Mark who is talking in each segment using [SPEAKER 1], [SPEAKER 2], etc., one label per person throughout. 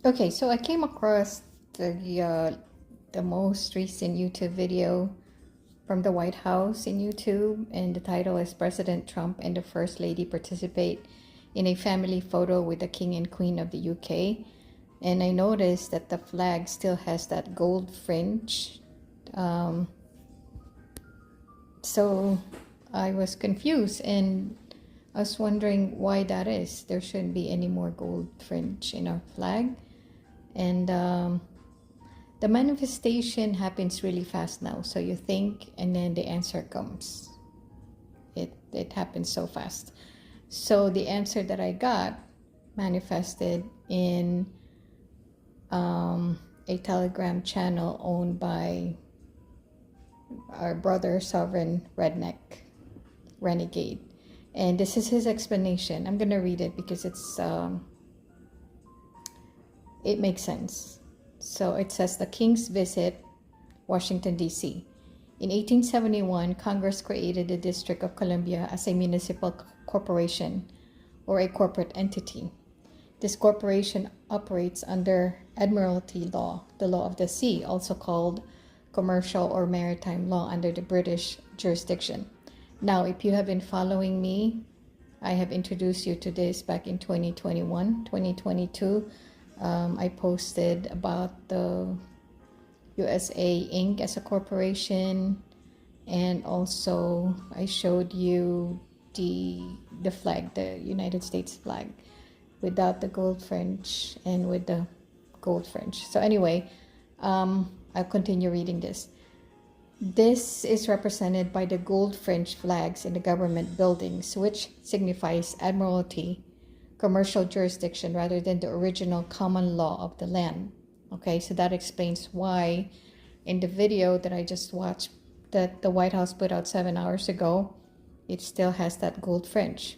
[SPEAKER 1] Okay, so I came across the most recent YouTube video from the White House in YouTube, and the title is President Trump and the First Lady participate in a family photo with the King and Queen of the UK. And I noticed that the flag still has that gold fringe. So I was confused, and I was wondering why that is. There shouldn't be any more gold fringe in our flag. And the manifestation happens really fast now. So you think, and then the answer comes. It happens so fast. So the answer that I got manifested in a Telegram channel owned by our brother sovereign Redneck, Renegade. And this is his explanation. I'm gonna read it because it makes sense. So it says, the King's visit Washington, D.C. In 1871, Congress created the District of Columbia as a municipal corporation or a corporate entity. This corporation operates under Admiralty Law, the law of the sea, also called commercial or maritime law under the British jurisdiction. Now, if you have been following me, I have introduced you to this back in 2021, 2022. I posted about the USA Inc. as a corporation, and also I showed you the flag, the United States flag, without the gold fringe and with the gold fringe. So anyway, I'll continue reading this. This is represented by the gold fringe flags in the government buildings, which signifies admiralty, commercial jurisdiction, rather than the original common law of the land. Okay, so that explains why in the video that I just watched that the White House put out 7 hours ago, it still has that gold fringe.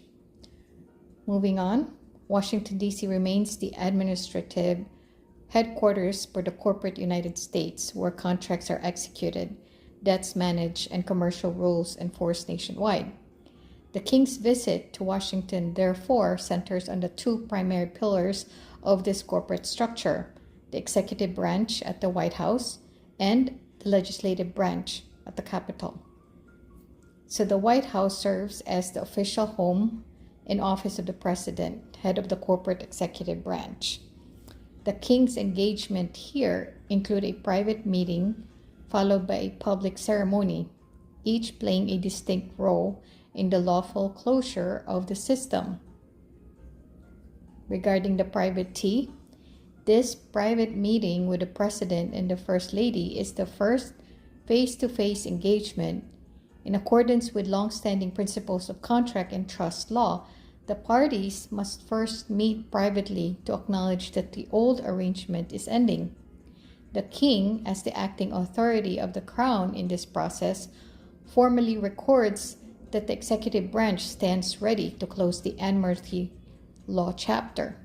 [SPEAKER 1] Moving on, Washington, D.C. remains the administrative headquarters for the corporate United States, where contracts are executed, debts managed, and commercial rules enforced nationwide. The King's visit to Washington, therefore, centers on the two primary pillars of this corporate structure: the executive branch at the White House and the legislative branch at the Capitol. So the White House serves as the official home and office of the president, head of the corporate executive branch. The King's engagement here include a private meeting followed by a public ceremony, each playing a distinct role in the lawful closure of the system. Regarding the private tea, this private meeting with the President and the First Lady is the first face-to-face engagement. In accordance with long-standing principles of contract and trust law, the parties must first meet privately to acknowledge that the old arrangement is ending. The King, as the acting authority of the Crown in this process, formally records that the executive branch stands ready to close the Admiralty Law chapter.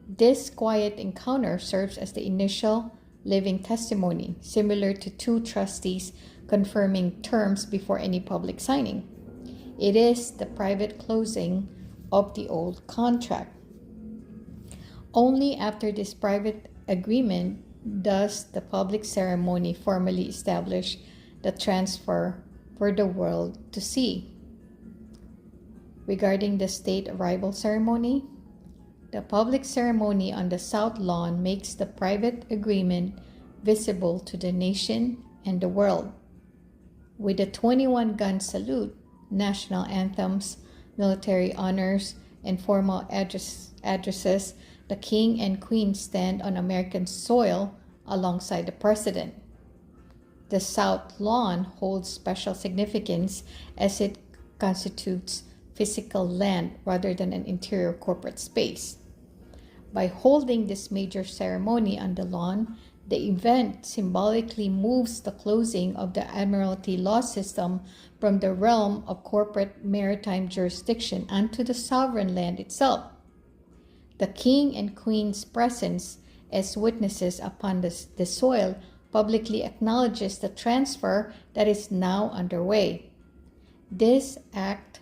[SPEAKER 1] This quiet encounter serves as the initial living testimony, similar to two trustees confirming terms before any public signing. It is the private closing of the old contract. Only after this private agreement does the public ceremony formally establish the transfer for the world to see. Regarding the state arrival ceremony, the public ceremony on the South Lawn makes the private agreement visible to the nation and the world. With a 21-gun salute, national anthems, military honors, and formal addresses, the King and Queen stand on American soil alongside the President. The South Lawn holds special significance as it constitutes physical land rather than an interior corporate space. By holding this major ceremony on the lawn, the event symbolically moves the closing of the Admiralty Law system from the realm of corporate maritime jurisdiction onto the sovereign land itself. The King and Queen's presence as witnesses upon the soil publicly acknowledges the transfer that is now underway. This act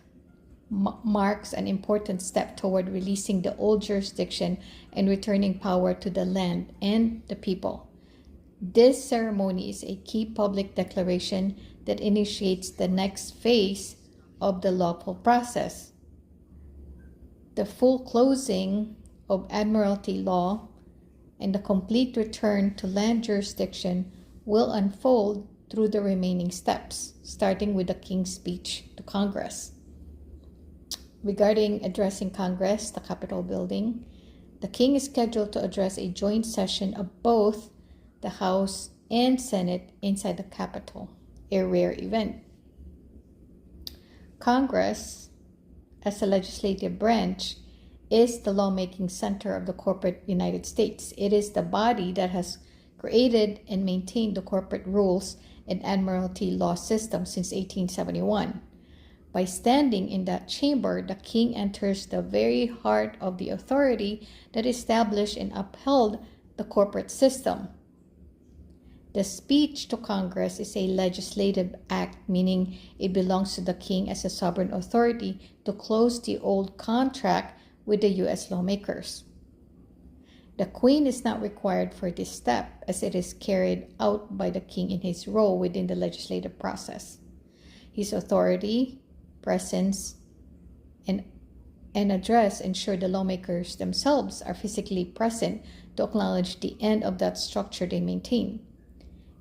[SPEAKER 1] marks an important step toward releasing the old jurisdiction and returning power to the land and the people. This ceremony is a key public declaration that initiates the next phase of the lawful process. The full closing of Admiralty Law and the complete return to land jurisdiction will unfold through the remaining steps, starting with the King's speech to Congress. Regarding addressing Congress, the Capitol building, the King is scheduled to address a joint session of both the House and Senate inside the Capitol, a rare event. Congress, as a legislative branch, is the lawmaking center of the corporate United States. It is the body that has created and maintained the corporate rules and Admiralty Law system since 1871. By standing in that chamber, the King enters the very heart of the authority that established and upheld the corporate system. The speech to Congress is a legislative act, meaning it belongs to the King as a sovereign authority to close the old contract with the U.S. lawmakers. The Queen is not required for this step, as it is carried out by the King in his role within the legislative process. His authority, presence, and address ensure the lawmakers themselves are physically present to acknowledge the end of that structure they maintain.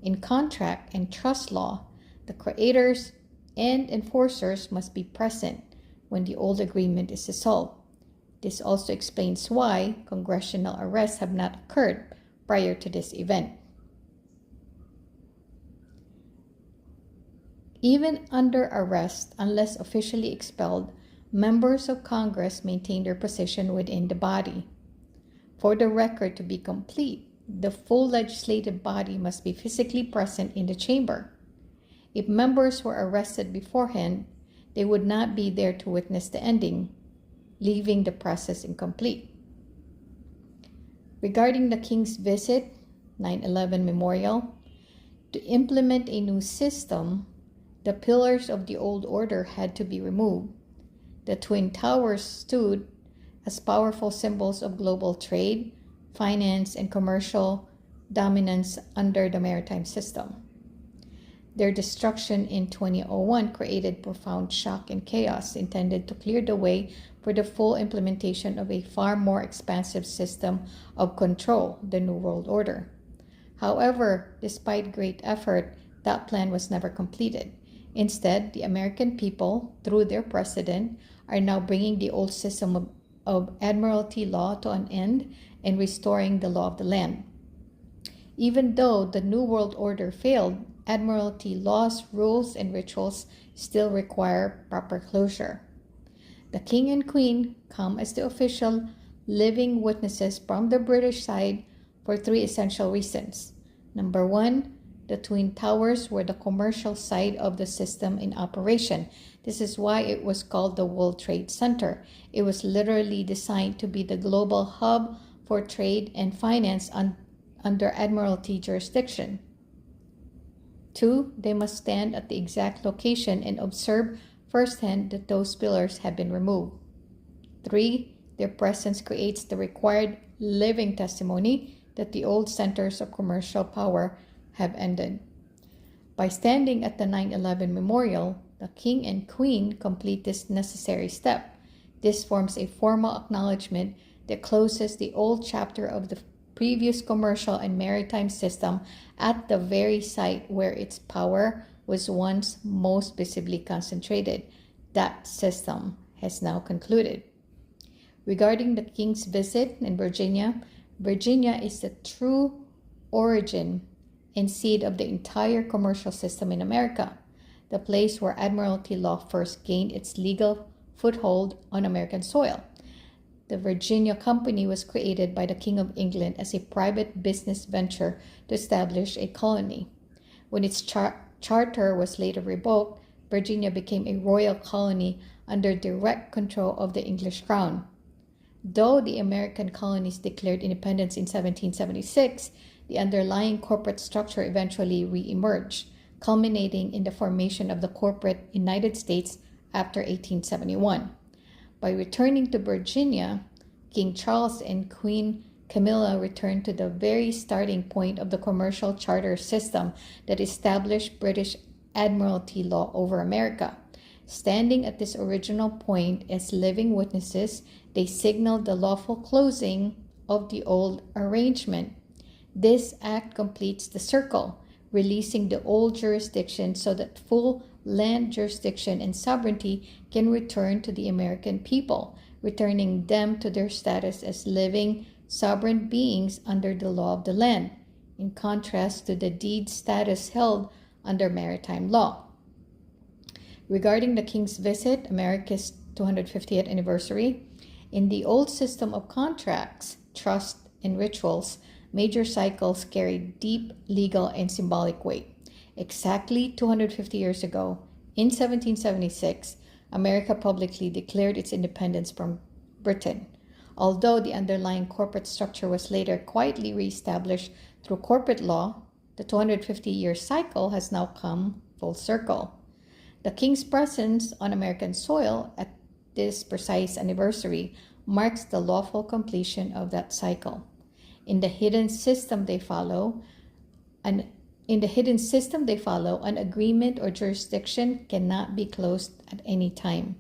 [SPEAKER 1] In contract and trust law, the creators and enforcers must be present when the old agreement is dissolved. This also explains why congressional arrests have not occurred prior to this event. Even under arrest, unless officially expelled, members of Congress maintain their position within the body. For the record to be complete, the full legislative body must be physically present in the chamber. If members were arrested beforehand, they would not be there to witness the ending, leaving the process incomplete. Regarding the King's visit, 9/11 Memorial, to implement a new system, the pillars of the old order had to be removed. The Twin Towers stood as powerful symbols of global trade, finance, and commercial dominance under the maritime system. Their destruction in 2001 created profound shock and chaos intended to clear the way for the full implementation of a far more expansive system of control, the New World Order. However, despite great effort, that plan was never completed. Instead, the American people, through their president, are now bringing the old system of Admiralty Law to an end and restoring the law of the land. Even though the New World Order failed, Admiralty Law's rules and rituals still require proper closure. The King and Queen come as the official living witnesses from the British side for three essential reasons. Number one, the Twin Towers were the commercial side of the system in operation. This is why it was called the World Trade Center. It was literally designed to be the global hub for trade and finance under Admiralty jurisdiction. Two, they must stand at the exact location and observe firsthand that those pillars have been removed. Three, their presence creates the required living testimony that the old centers of commercial power have ended. By standing at the 9/11 Memorial, the King and Queen complete this necessary step. This forms a formal acknowledgement that closes the old chapter of the previous commercial and maritime system at the very site where its power was once most visibly concentrated. That system has now concluded. Regarding the King's visit in Virginia, Virginia is the true origin and seed of the entire commercial system in America, the place where Admiralty Law first gained its legal foothold on American soil. The Virginia Company was created by the King of England as a private business venture to establish a colony. When its charter was later revoked, Virginia became a royal colony under direct control of the English crown. Though the American colonies declared independence in 1776, the underlying corporate structure eventually re-emerged, culminating in the formation of the corporate United States after 1871. By returning to Virginia, King Charles and Queen Camilla returned to the very starting point of the commercial charter system that established British Admiralty Law over America. Standing at this original point as living witnesses, they signaled the lawful closing of the old arrangement. This act completes the circle, releasing the old jurisdiction so that full land jurisdiction and sovereignty can return to the American people, returning them to their status as living, sovereign beings under the law of the land, in contrast to the deed status held under maritime law. Regarding the King's visit, America's 250th anniversary, in the old system of contracts, trust, and rituals, major cycles carried deep legal and symbolic weight. Exactly 250 years ago, in 1776, America publicly declared its independence from Britain. Although the underlying corporate structure was later quietly reestablished through corporate law, the 250-year cycle has now come full circle. The King's presence on American soil at this precise anniversary marks the lawful completion of that cycle. In the hidden system they follow, an agreement or jurisdiction cannot be closed at any time.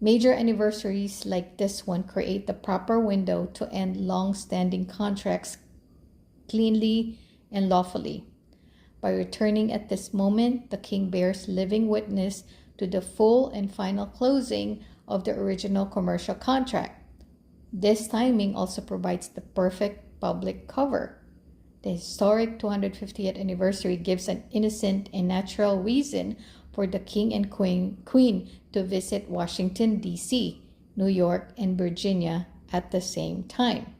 [SPEAKER 1] Major anniversaries like this one create the proper window to end long-standing contracts cleanly and lawfully. By returning at this moment, the King bears living witness to the full and final closing of the original commercial contract. This timing also provides the perfect public cover. The historic 250th anniversary gives an innocent and natural reason for the King and Queen to visit Washington, D.C., New York, and Virginia at the same time.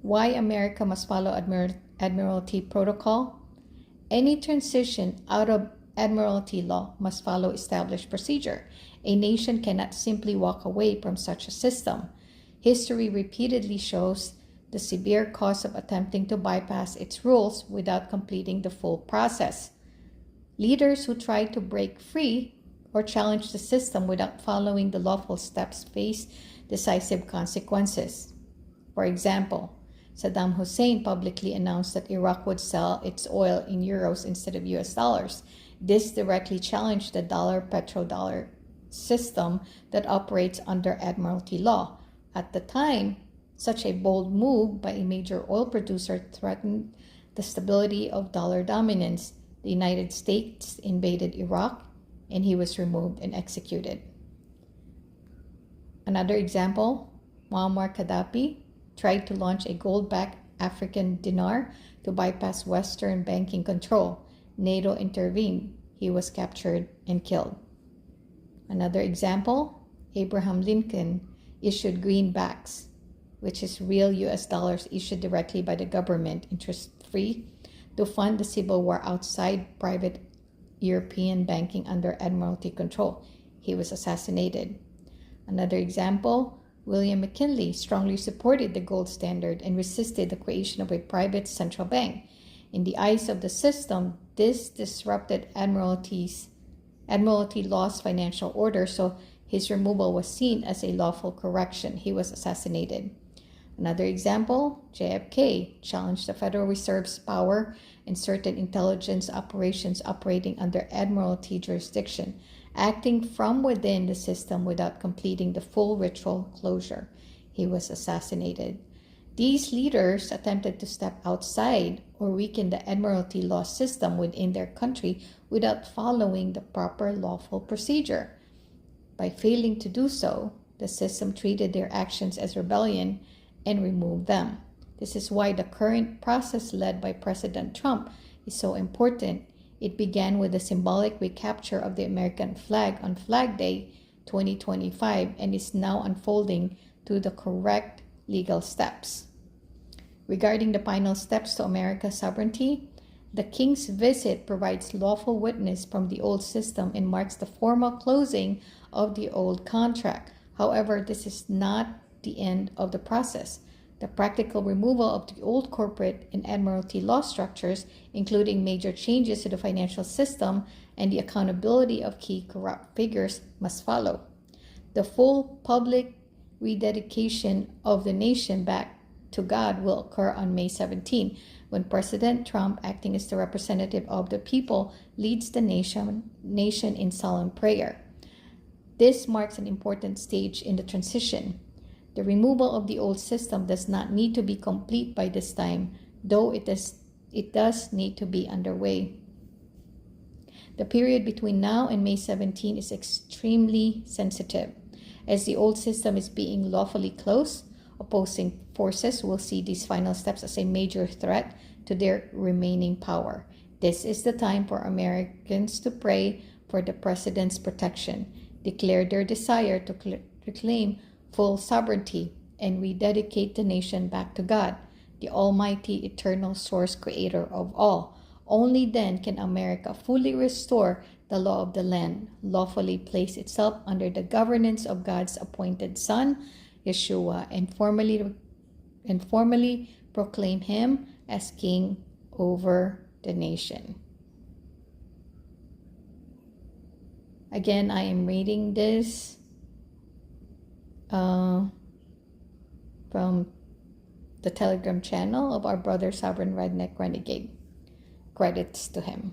[SPEAKER 1] Why America must follow Admiralty Protocol? Any transition out of Admiralty Law must follow established procedure. A nation cannot simply walk away from such a system. History repeatedly shows the severe cost of attempting to bypass its rules without completing the full process. Leaders who try to break free or challenge the system without following the lawful steps face decisive consequences. For example, Saddam Hussein publicly announced that Iraq would sell its oil in euros instead of US dollars. This directly challenged the dollar-petrodollar system that operates under Admiralty Law. At the time, such a bold move by a major oil producer threatened the stability of dollar dominance. The United States invaded Iraq, and he was removed and executed. Another example, Muammar Gaddafi tried to launch a gold-backed African dinar to bypass Western banking control. NATO intervened. He was captured and killed. Another example, Abraham Lincoln issued greenbacks, which is real US dollars issued directly by the government, interest-free, to fund the civil war outside private European banking under Admiralty control. He was assassinated. Another example, William McKinley strongly supported the gold standard and resisted the creation of a private central bank. In the eyes of the system, this disrupted Admiralty Law's financial order, so his removal was seen as a lawful correction. He was assassinated. Another example, JFK challenged the Federal Reserve's power in certain intelligence operations operating under Admiralty jurisdiction, acting from within the system without completing the full ritual closure. He was assassinated. These leaders attempted to step outside or weaken the Admiralty Law system within their country without following the proper lawful procedure. By failing to do so, the system treated their actions as rebellion and removed them. This is why the current process led by President Trump is so important. It began with the symbolic recapture of the American flag on Flag Day 2025 and is now unfolding to the correct legal steps. Regarding the final steps to America's sovereignty, the King's visit provides lawful witness from the old system and marks the formal closing of the old contract. However, this is not the end of the process. The practical removal of the old corporate and Admiralty Law structures, including major changes to the financial system and the accountability of key corrupt figures, must follow. The full public rededication of the nation back to God will occur on May 17, when President Trump, acting as the representative of the people, leads the nation in solemn prayer. This marks an important stage in the transition. The removal of the old system does not need to be complete by this time, though it does need to be underway. The period between now and May 17 is extremely sensitive. As the old system is being lawfully closed, opposing forces will see these final steps as a major threat to their remaining power. This is the time for Americans to pray for the president's protection, declare their desire to reclaim full sovereignty, and rededicate the nation back to God, the Almighty, eternal source, creator of all. Only then can America fully restore the law of the land, lawfully place itself under the governance of God's appointed Son, Yeshua, and formally proclaim him as king over the nation. Again, I am reading this from the Telegram channel of our brother Sovereign Redneck Renegade. Credits to him.